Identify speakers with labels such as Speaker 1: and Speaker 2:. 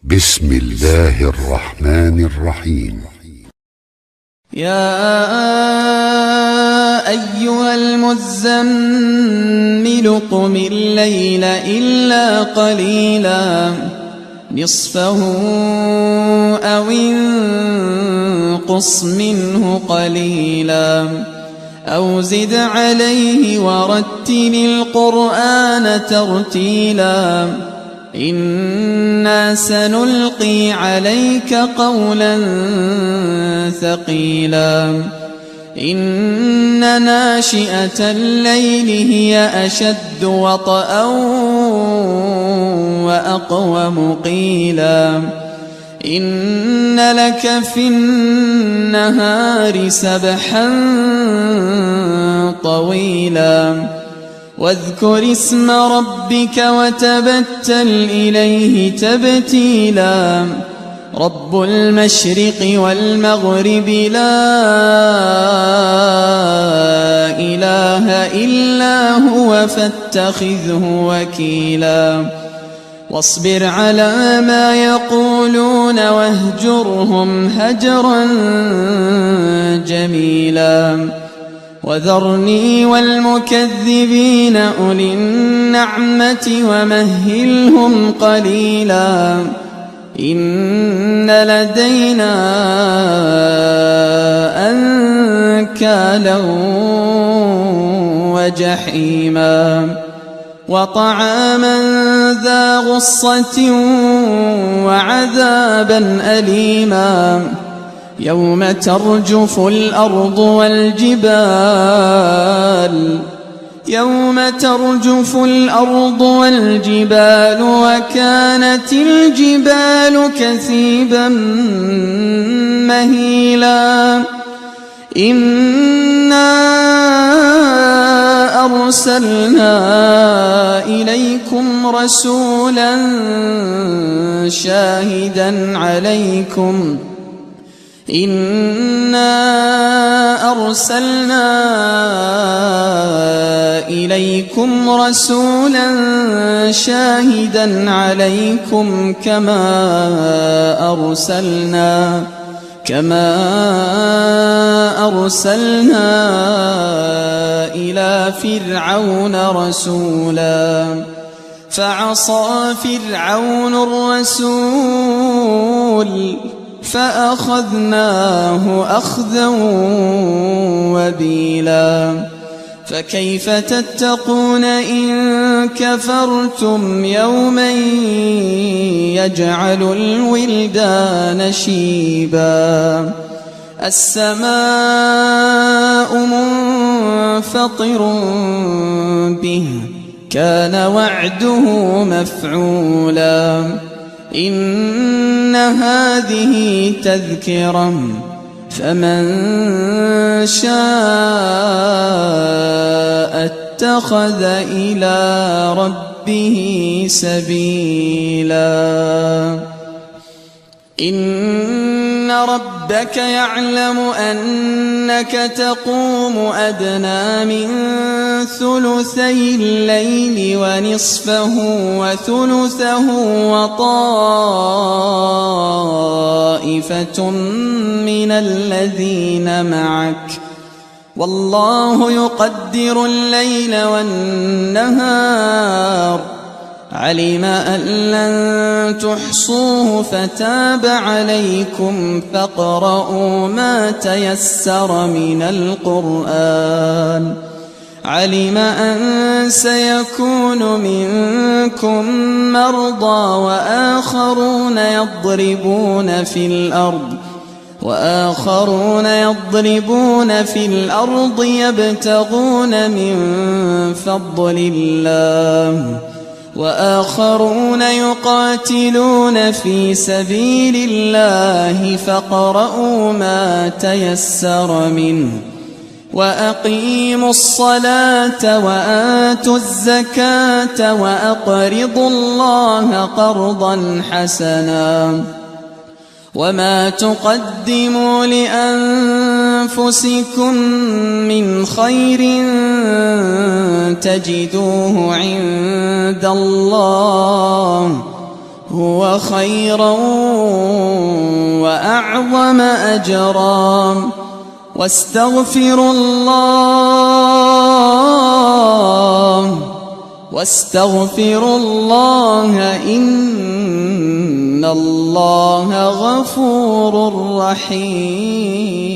Speaker 1: بسم الله الرحمن الرحيم.
Speaker 2: يا أيها المزمل قم الليل إلا قليلا نصفه أو انقص منه قليلا أو زد عليه ورتل القرآن ترتيلا إنا سنلقي عليك قولا ثقيلا إن ناشئة الليل هي أشد وطئا وأقوم قيلا إن لك في النهار سبحا طويلا واذكر اسم ربك وتبتل إليه تبتيلا رب المشرق والمغرب لا إله إلا هو فاتخذه وكيلا واصبر على ما يقولون واهجرهم هجرا جميلا وذرني والمكذبين أولي النعمة ومهلهم قليلا إن لدينا أنكالا وجحيما وطعاما ذا غصة وعذابا أليما يوم ترجف الأرض والجبال وكانت الجبال كثيبا مهيلا إنا أرسلنا إليكم رسولا شاهدا عليكم كما أرسلنا إلى فرعون رسولا فعصى فرعون الرسول فأخذناه أخذا وبيلا فكيف تتقون إن كفرتم يوما يجعل الولدان شيبا السماء منفطر به كان وعده مفعولا إن هذه تذكرة فمن شاء اتخذ إلى ربه سبيلا إن ربك يعلم أنك تقوم أدنى من ثلثي الليل ونصفه وثلثه وطائفة من الذين معك والله يقدر الليل والنهار علم أن لن تحصوه فتاب عليكم فاقرؤوا ما تيسر من القرآن علم أن سيكون منكم مرضى وآخرون يضربون في الأرض يبتغون من فضل الله وآخرون يقاتلون في سبيل الله فاقرؤوا ما تيسر منه وأقيموا الصلاة وآتوا الزكاة وأقرضوا الله قرضا حسنا وما تقدموا لأنفسكم من خير تجدوه عند الله هو خيرا وأعظم أجرا واستغفروا الله إن الله غفور رحيم.